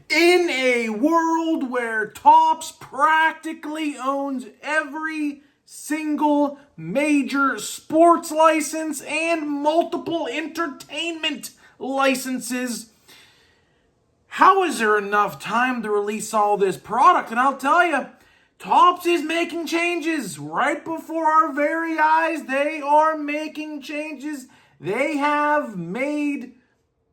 In a world where Topps practically owns every single major sports license and multiple entertainment licenses, how is there enough time to release all this product? And I'll tell you, Topps is making changes right before our very eyes. They are making changes. They have made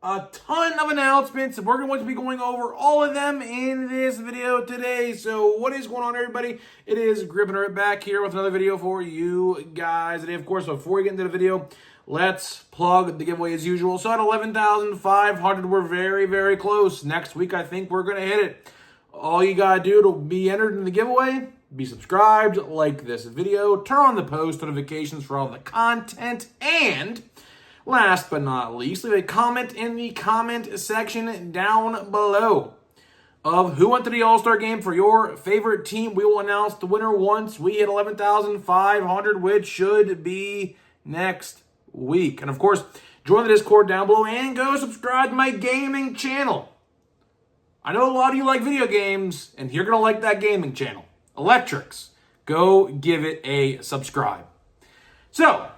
a ton of announcements, and we're going to be going over all of them in this video today. So what is going on, everybody? It is Gribbin right back here with another video for you guys today. Of course, before we get into the video, let's plug the giveaway as usual. So at 11,500, we're very, very close. Next week, I think we're going to hit it. All you got to do to be entered in the giveaway, be subscribed, like this video, turn on the post notifications for all the content, and last but not least, leave a comment in the comment section down below of who went to the All-Star game for your favorite team. We will announce the winner once we hit 11,500, which should be next week. And of course, join the Discord down below and go subscribe to my gaming channel. I know a lot of you like video games, and you're going to like that gaming channel. Electrics. Go give it a subscribe. So,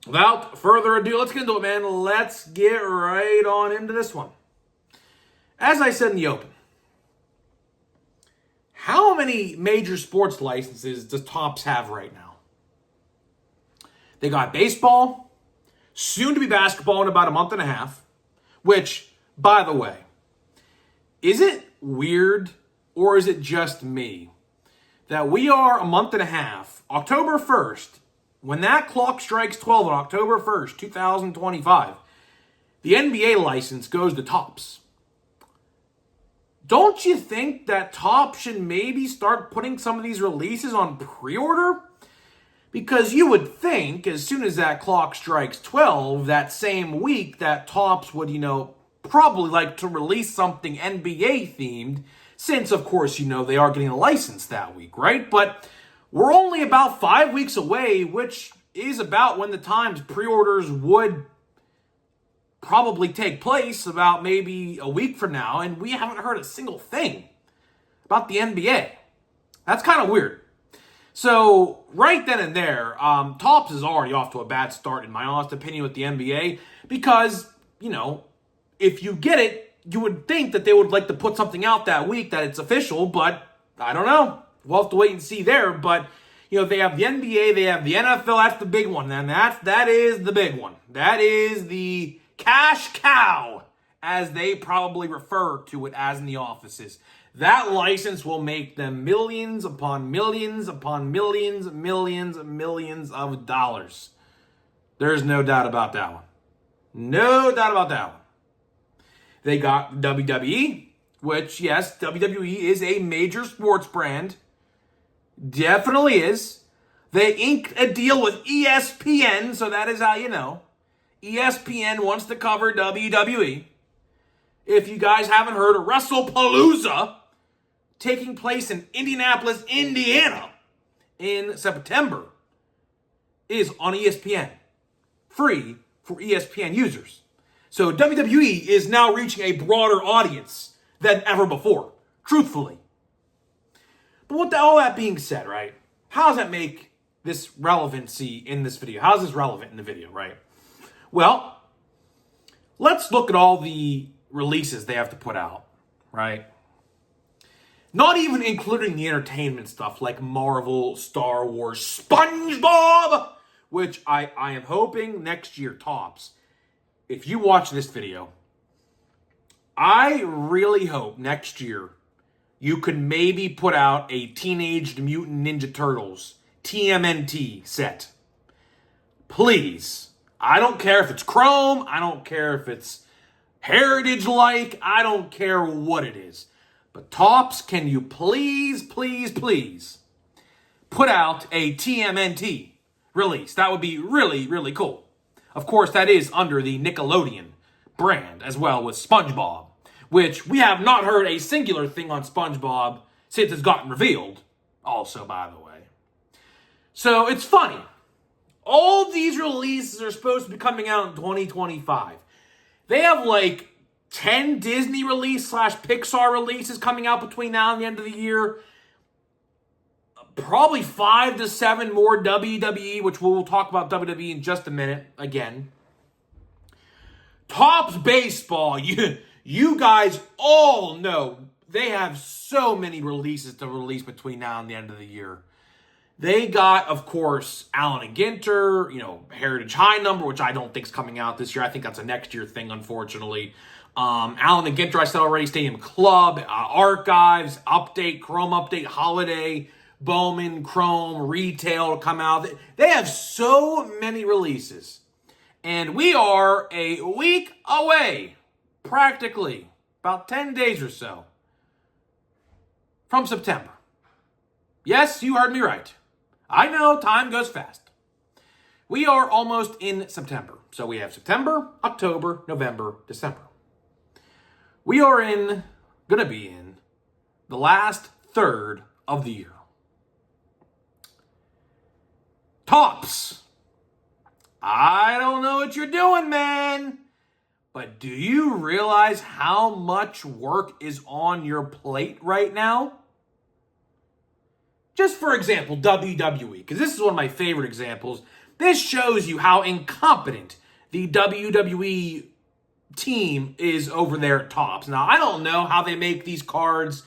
without further ado, let's get into it, man. Let's get right on into this one. As I said in the open, how many major sports licenses does Topps have right now? They got baseball, soon to be basketball in about a month and a half, which, by the way, is it weird or is it just me that we are a month and a half, October 1st, when that clock strikes 12 on October 1st, 2025, the NBA license goes to Topps. Don't you think that Topps should maybe start putting some of these releases on pre-order? Because you would think as soon as that clock strikes 12, that same week, that Topps would, probably like to release something NBA themed, since, of course, they are getting a license that week, right? But we're only about 5 weeks away, which is about when the times pre-orders would probably take place, about maybe a week from now, and we haven't heard a single thing about the NBA. That's kind of weird. So, right then and there, Topps is already off to a bad start, in my honest opinion, with the NBA, because, if you get it, you would think that they would like to put something out that week that it's official, but I don't know. We'll have to wait and see there. But, they have the NBA, they have the NFL. That's the big one. And that is the big one. That is the cash cow, as they probably refer to it as in the offices. That license will make them millions upon millions upon millions of dollars. There's no doubt about that one. No doubt about that one. They got WWE, which, yes, WWE is a major sports brand. Definitely is. They inked a deal with ESPN, so that is how you know. ESPN wants to cover WWE. If you guys haven't heard of WrestlePalooza, taking place in Indianapolis, Indiana, in September, is on ESPN. Free for ESPN users. So WWE is now reaching a broader audience than ever before, truthfully. But with all that being said, right, how does that make this relevancy in this video? How is this relevant in the video, right? Well, let's look at all the releases they have to put out, right? Not even including the entertainment stuff like Marvel, Star Wars, SpongeBob, which I am hoping next year Topps. If you watch this video, I really hope next year you could maybe put out a Teenage Mutant Ninja Turtles TMNT set. Please. I don't care if it's Chrome. I don't care if it's Heritage-like. I don't care what it is. But Topps, can you please put out a TMNT release? That would be really, really cool. Of course, that is under the Nickelodeon brand, as well with SpongeBob, which we have not heard a singular thing on SpongeBob since it's gotten revealed, also, by the way. So, it's funny. All these releases are supposed to be coming out in 2025. They have, 10 Disney release / Pixar releases coming out between now and the end of the year. Probably 5 to 7 more WWE, which we'll talk about WWE in just a minute again. Topps Baseball, you guys all know they have so many releases to release between now and the end of the year. They got, of course, Allen and Ginter, Heritage High Number, which I don't think is coming out this year. I think that's a next year thing, unfortunately. Allen and Ginter, I said already, Stadium Club, Archives, Update, Chrome Update, Holiday, Bowman, Chrome, Retail to come out. They have so many releases. And we are a week away, practically, about 10 days or so, from September. Yes, you heard me right. I know, time goes fast. We are almost in September. So we have September, October, November, December. We are gonna be in the last third of the year. Topps. I don't know what you're doing, man. But do you realize how much work is on your plate right now? Just for example, WWE, because this is one of my favorite examples. This shows you how incompetent the WWE team is over there at Topps. Now, I don't know how they make these cards.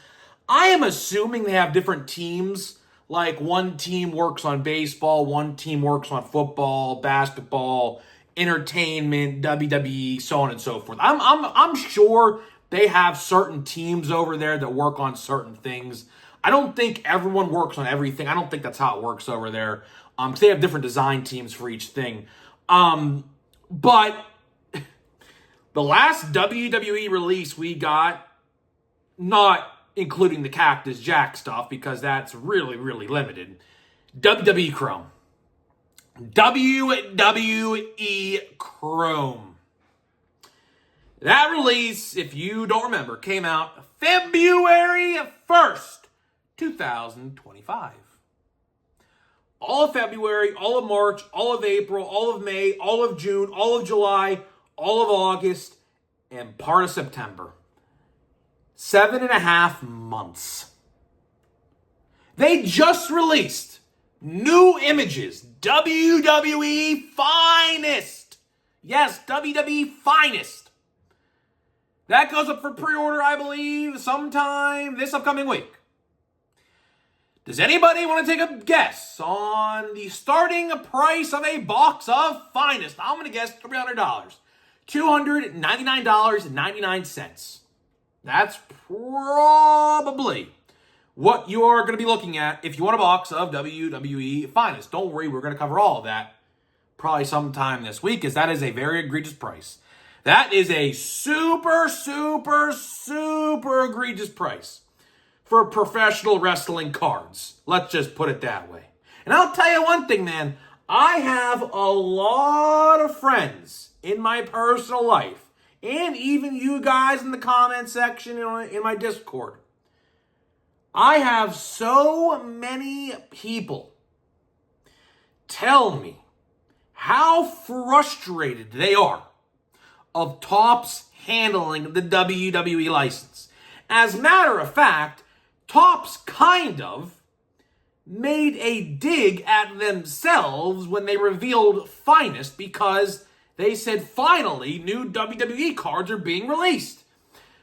I am assuming they have different teams. Like one team works on baseball, one team works on football, basketball, entertainment, WWE, so on and so forth. I'm sure they have certain teams over there that work on certain things. I don't think everyone works on everything. I don't think that's how it works over there. Because they have different design teams for each thing. But the last WWE release we got, not including the Cactus Jack stuff, because that's really, really limited. WWE Chrome. WWE Chrome. That release, if you don't remember, came out February 1st, 2025. All of February, all of March, all of April, all of May, all of June, all of July, all of August, and part of September. 7.5 months. They just released new images. WWE Finest. Yes, WWE Finest. That goes up for pre-order, I believe, sometime this upcoming week. Does anybody want to take a guess on the starting price of a box of Finest? I'm going to guess $300. $299.99. That's probably what you are going to be looking at if you want a box of WWE Finest. Don't worry, we're going to cover all of that probably sometime this week, because that is a very egregious price. That is a super, super, super egregious price for professional wrestling cards. Let's just put it that way. And I'll tell you one thing, man. I have a lot of friends in my personal life, and even you guys in the comment section in my Discord. I have so many people tell me how frustrated they are of Topps handling the WWE license. As a matter of fact, Topps kind of made a dig at themselves when they revealed Finest, because they said finally new WWE cards are being released.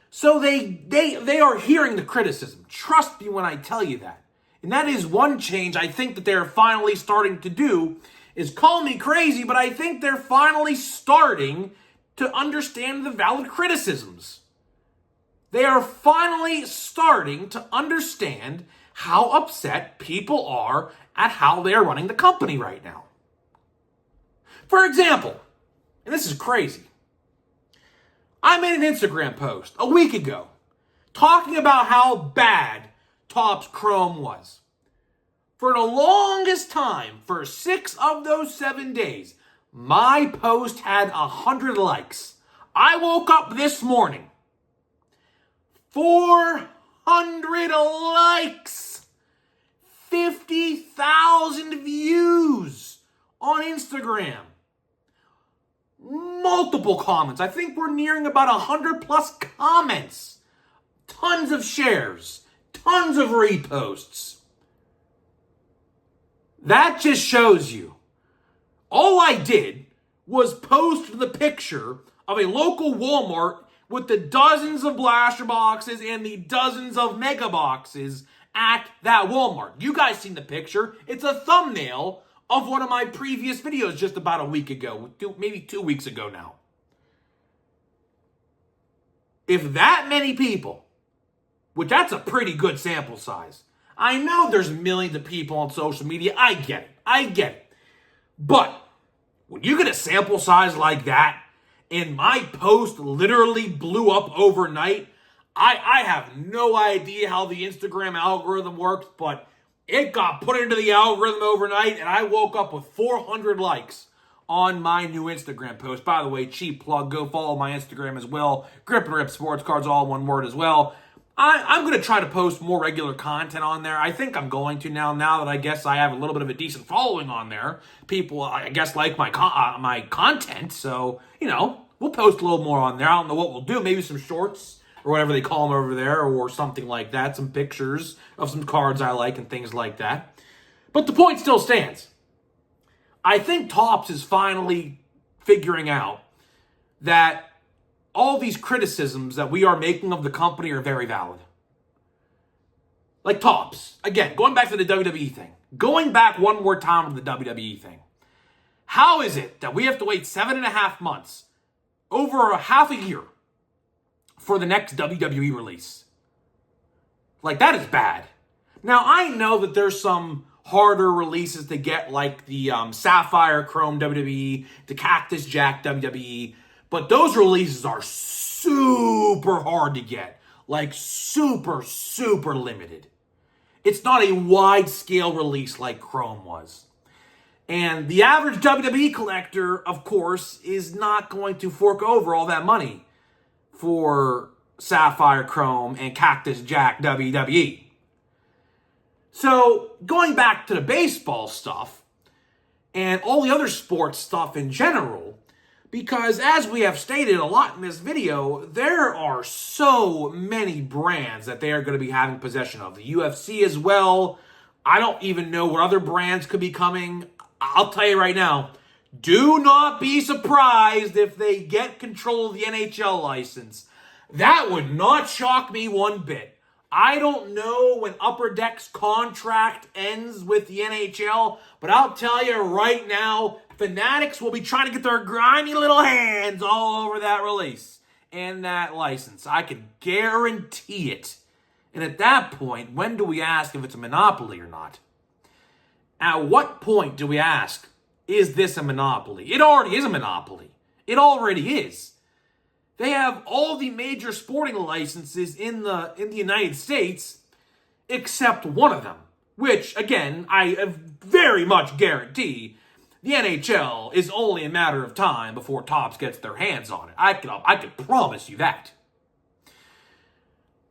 So they are hearing the criticism. Trust me when I tell you that. And that is one change I think that they're finally starting to do, is call me crazy, but I think they're finally starting to understand the valid criticisms. They are finally starting to understand how upset people are at how they are running the company right now. For example, and this is crazy, I made an Instagram post a week ago talking about how bad Topps Chrome was. For the longest time, for 6 of those 7 days, my post had 100 likes. I woke up this morning, 400 likes, 50,000 views on Instagram. multiple comments. I think we're nearing about 100 plus comments. Tons of shares. Tons of reposts. That just shows you. All I did was post the picture of a local Walmart with the dozens of blaster boxes and the dozens of mega boxes at that Walmart. You guys seen the picture. It's a thumbnail of one of my previous videos just about a week ago, maybe 2 weeks ago now. If that many people, which that's a pretty good sample size. I know there's millions of people on social media. I get it. But when you get a sample size like that, and my post literally blew up overnight, I have no idea how the Instagram algorithm works, but it got put into the algorithm overnight, and I woke up with 400 likes on my new Instagram post. By the way, cheap plug, go follow my Instagram as well. Grip and Rip Sports Cards, all one word as well. I'm going to try to post more regular content on there. I think I'm going to now that I guess I have a little bit of a decent following on there. People, I guess, like my content, so, we'll post a little more on there. I don't know what we'll do. Maybe some shorts or whatever they call them over there or something like that. Some pictures of some cards I like and things like that. But the point still stands. I think Topps is finally figuring out that all these criticisms that we are making of the company are very valid. Like Topps. Again, going back to the WWE thing. Going back one more time to the WWE thing. How is it that we have to wait 7.5 months, over a half a year, for the next WWE release? Like, that is bad. Now, I know that there's some harder releases to get, like the Sapphire Chrome WWE, the Cactus Jack WWE, but those releases are super hard to get. Like, super, super limited. It's not a wide-scale release like Chrome was. And the average WWE collector, of course, is not going to fork over all that money for Sapphire Chrome and Cactus Jack WWE. So, going back to the baseball stuff and all the other sports stuff in general, because as we have stated a lot in this video, there are so many brands that they are going to be having possession of. The UFC as well. I don't even know what other brands could be coming. I'll tell you right now, do not be surprised if they get control of the NHL license. That would not shock me one bit. I don't know when Upper Deck's contract ends with the NHL, but I'll tell you right now, Fanatics will be trying to get their grimy little hands all over that release and that license. I can guarantee it. And at that point, when do we ask if it's a monopoly or not? At what point do we ask, is this a monopoly? It already is a monopoly. It already is. They have all the major sporting licenses in the United States except one of them, which, again, I very much guarantee the NHL is only a matter of time before Topps gets their hands on it. I can promise you that.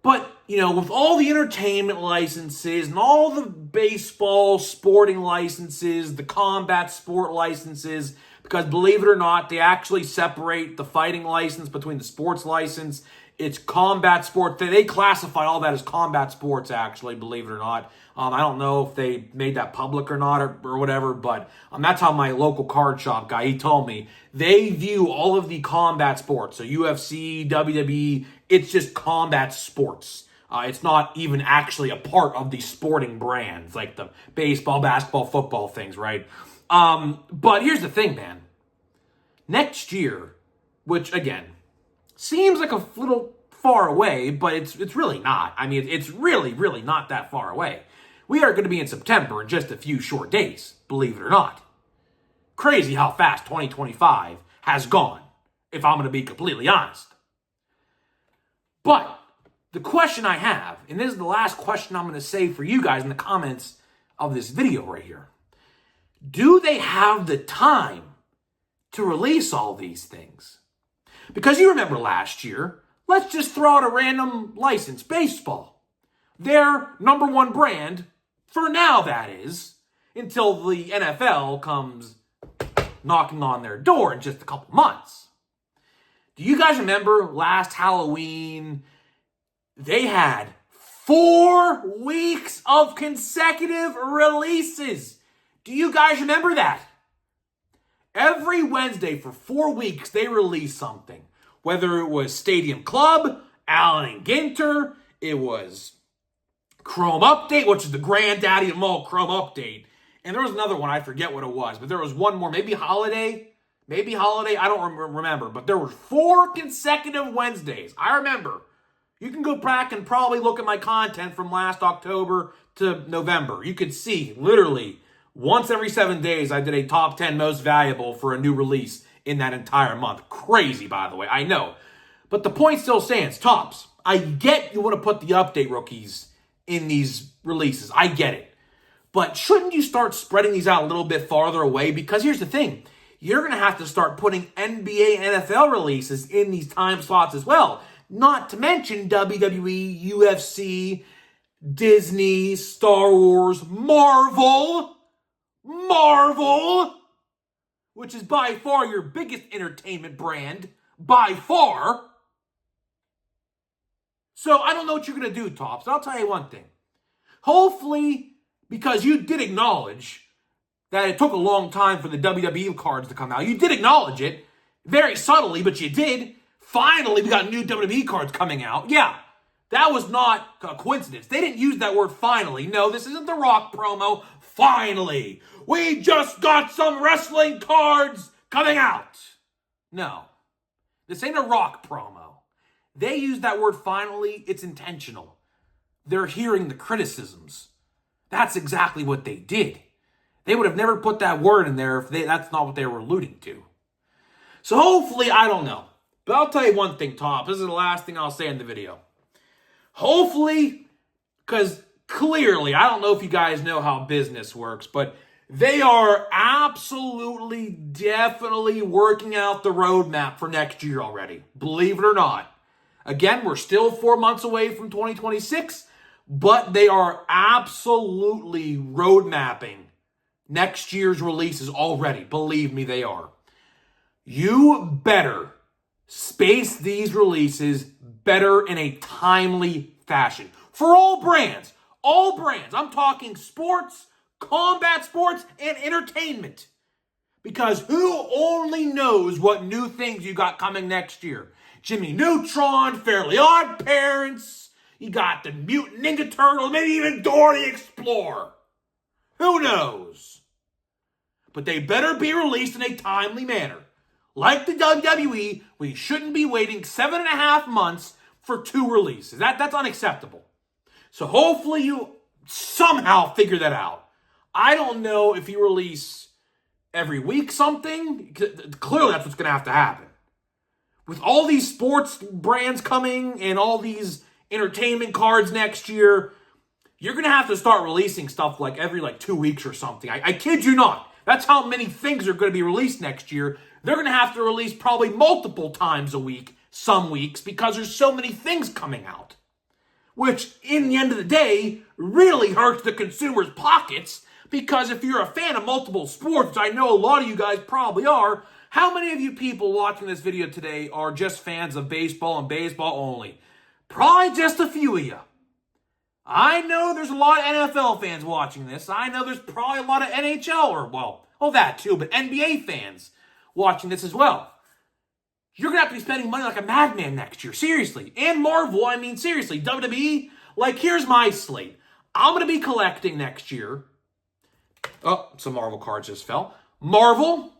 But, with all the entertainment licenses and all the baseball sporting licenses, the combat sport licenses, because believe it or not, they actually separate the fighting license between the sports license. It's combat sport. They classify all that as combat sports, actually, believe it or not. I don't know if they made that public or not or whatever, but that's how my local card shop guy, he told me. They view all of the combat sports, so UFC, WWE, it's just combat sports. It's not even actually a part of the sporting brands, like the baseball, basketball, football things, right? But here's the thing, man. Next year, which, again, seems like a little far away, but it's really not. I mean, it's really, really not that far away. We are going to be in September in just a few short days, believe it or not. Crazy how fast 2025 has gone, if I'm going to be completely honest. But the question I have, and this is the last question I'm going to say for you guys in the comments of this video right here. Do they have the time to release all these things? Because you remember last year, let's just throw out a random license, baseball. Their number one brand, for now that is, until the NFL comes knocking on their door in just a couple months. Do you guys remember last Halloween? They had 4 weeks of consecutive releases. Do you guys remember that? Every Wednesday for 4 weeks, they released something. Whether it was Stadium Club, Allen and Ginter, it was Chrome Update, which is the granddaddy of them all, Chrome Update. And there was another one, I forget what it was, but there was one more, maybe Holiday, I don't remember. But there were 4 consecutive Wednesdays. I remember. You can go back and probably look at my content from last October to November. You could see, literally, once every 7 days, I did a top 10 most valuable for a new release in that entire month. Crazy, by the way, I know. But the point still stands. Topps, I get you want to put the update rookies in these releases. I get it. But shouldn't you start spreading these out a little bit farther away? Because here's the thing. You're going to have to start putting NBA, NFL releases in these time slots as well. Not to mention WWE, UFC, Disney, Star Wars, Marvel, which is by far your biggest entertainment brand, by far. So I don't know what you're going to do, Topps. I'll tell you one thing. Hopefully, because you did acknowledge that it took a long time for the WWE cards to come out. You did acknowledge it, very subtly, but you did. Finally, we got new WWE cards coming out. Yeah, that was not a coincidence. They didn't use that word finally. No, this isn't the Rock promo. Finally, we just got some wrestling cards coming out. No, this ain't a Rock promo. They use that word finally. It's intentional. They're hearing the criticisms. That's exactly what they did. They would have never put that word in there if that's not what they were alluding to. So hopefully, I don't know. But I'll tell you one thing, Topps. This is the last thing I'll say in the video. Hopefully, because clearly, I don't know if you guys know how business works, but they are absolutely, definitely working out the roadmap for next year already. Believe it or not. Again, we're still 4 months away from 2026, but they are absolutely road mapping next year's releases already. Believe me, they are. You better space these releases better in a timely fashion. For all brands. All brands. I'm talking sports, combat sports, and entertainment. Because who only knows what new things you got coming next year? Jimmy Neutron, Fairly Odd Parents, you got the Mutant Ninja Turtles, maybe even Dora the Explorer. Who knows? But they better be released in a timely manner. Like the WWE, we shouldn't be waiting 7.5 months for 2 releases. That's unacceptable. So hopefully you somehow figure that out. I don't know if you release every week something. Clearly that's what's going to have to happen. With all these sports brands coming and all these entertainment cards next year, you're going to have to start releasing stuff like every 2 weeks or something. I kid you not. That's how many things are going to be released next year. They're going to have to release probably multiple times a week, some weeks, because there's so many things coming out. Which, in the end of the day, really hurts the consumer's pockets, because if you're a fan of multiple sports, which I know a lot of you guys probably are, how many of you people watching this video today are just fans of baseball and baseball only? Probably just a few of you. I know there's a lot of NFL fans watching this. I know there's probably a lot of NHL, that too, but NBA fans watching this as well. You're going to have to be spending money like a madman next year. Seriously. And Marvel, seriously. WWE, here's my slate. I'm going to be collecting next year. Oh, some Marvel cards just fell. Marvel.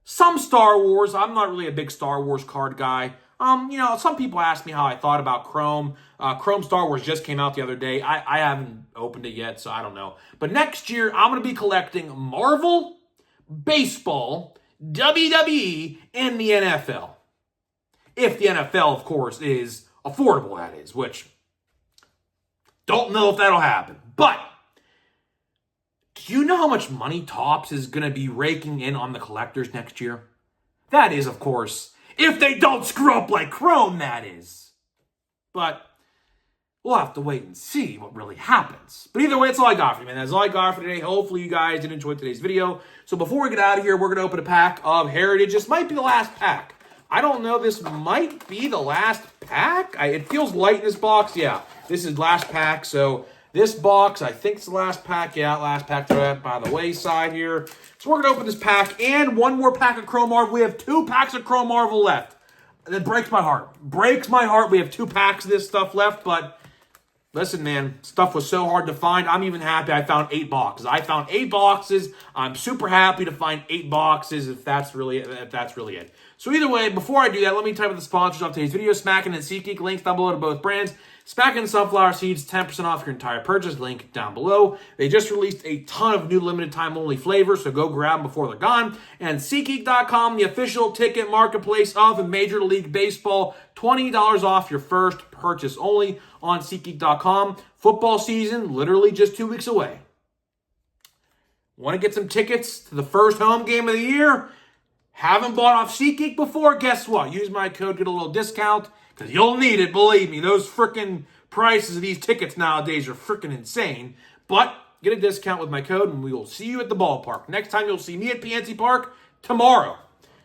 Some Star Wars. I'm not really a big Star Wars card guy. Some people ask me how I thought about Chrome. Chrome Star Wars just came out the other day. I haven't opened it yet, so I don't know. But next year, I'm going to be collecting Marvel, baseball, WWE, and the NFL. If the NFL, of course, is affordable, that is, which don't know if that'll happen. But do you know how much money Topps is going to be raking in on the collectors next year? That is, of course, if they don't screw up like Chrome, that is. But we'll have to wait and see what really happens. But either way, that's all I got for you, man. That's all I got for today. Hopefully you guys did enjoy today's video. So before we get out of here, we're going to open a pack of Heritage. This might be the last pack I don't know. This might be the last pack. It feels light in this box. Yeah, this is last pack. So this box, I think it's the last pack. Yeah, last pack. Throw that by the wayside here. So we're going to open this pack and one more pack of Chrome Marvel. We have 2 packs of Chrome Marvel left. That breaks my heart. Breaks my heart. We have 2 packs of this stuff left, but listen, man, stuff was so hard to find. I'm even happy I found 8 boxes. I found 8 boxes. I'm super happy to find 8 boxes if that's really it. So either way, before I do that, let me type up the sponsors of today's video. Smackin' and SeatGeek, links down below to both brands. Smackin' Sunflower Seeds, 10% off your entire purchase, link down below. They just released a ton of new limited time only flavors, so go grab them before they're gone. And SeatGeek.com, the official ticket marketplace of Major League Baseball, $20 off your first purchase only on SeatGeek.com. Football season, literally just 2 weeks away. Want to get some tickets to the first home game of the year? Haven't bought off SeatGeek before? Guess what? Use my code, get a little discount, because you'll need it, believe me. Those freaking prices of these tickets nowadays are freaking insane. But get a discount with my code, and we will see you at the ballpark. Next time you'll see me at PNC Park, tomorrow.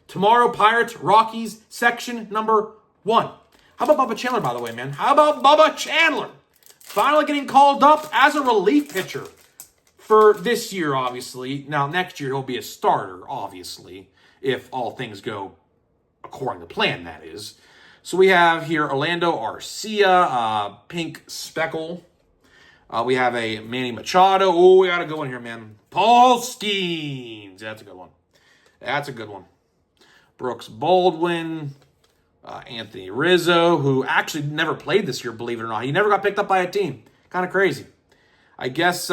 Tomorrow, Pirates, Rockies, section number 1. How about Bubba Chandler, by the way, man? How about Bubba Chandler? Finally getting called up as a relief pitcher for this year, obviously. Now, next year he'll be a starter, obviously, if all things go according to plan, that is. So we have here Orlando Arcia, Pink Speckle. We have a Manny Machado. Oh, we got a good one here, man. Paul Skeens. That's a good one. That's a good one. Brooks Baldwin. Anthony Rizzo, who actually never played this year, believe it or not. He never got picked up by a team. Kind of crazy. I guess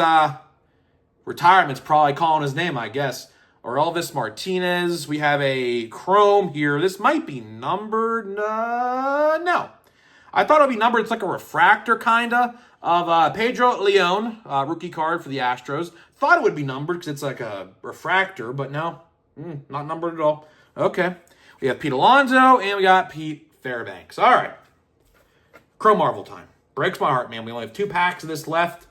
retirement's probably calling his name, I guess. Or Elvis Martinez. We have a Chrome here. This might be numbered. No. I thought it would be numbered. It's like a refractor, kind of Pedro Leon, rookie card for the Astros. Thought it would be numbered because it's like a refractor, but no. Not numbered at all. Okay. We have Pete Alonso, and we got Pete Fairbanks. All right. Chrome Marvel time. Breaks my heart, man. We only have 2 packs of this left.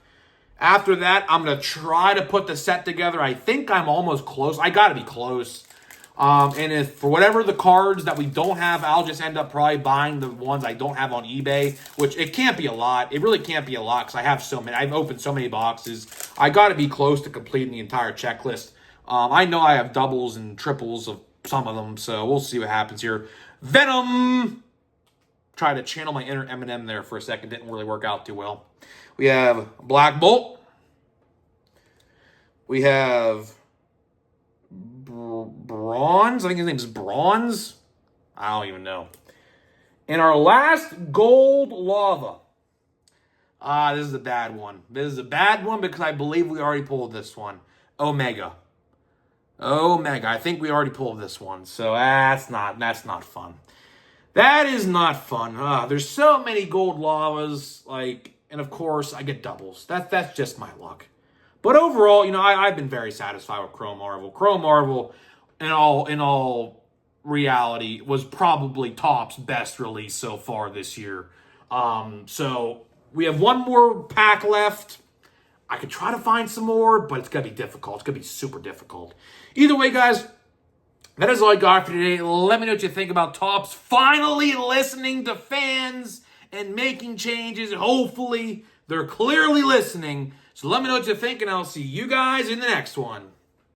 After that, I'm going to try to put the set together. I think I'm almost close. I got to be close. And if for whatever the cards that we don't have, I'll just end up probably buying the ones I don't have on eBay, which it can't be a lot. It really can't be a lot because I have so many. I've opened so many boxes. I got to be close to completing the entire checklist. I know I have doubles and triples of some of them, so we'll see what happens here. Venom! Try to channel my inner Eminem there for a second. Didn't really work out too well. We have Black Bolt. We have Bronze. I think his name is Bronze. I don't even know. And our last Gold Lava. This is a bad one. This is a bad one because I believe we already pulled this one. Omega. I think we already pulled this one. So that's not fun. That is not fun. There's so many Gold Lavas, and of course, I get doubles. That's just my luck. But overall, I've been very satisfied with Chrome Marvel. Chrome Marvel, in all reality, was probably Topps' best release so far this year. So we have one more pack left. I could try to find some more, but it's going to be difficult. It's going to be super difficult. Either way, guys, that is all I got for today. Let me know what you think about Topps finally listening to fans and making changes. Hopefully, they're clearly listening. So let me know what you think, and I'll see you guys in the next one.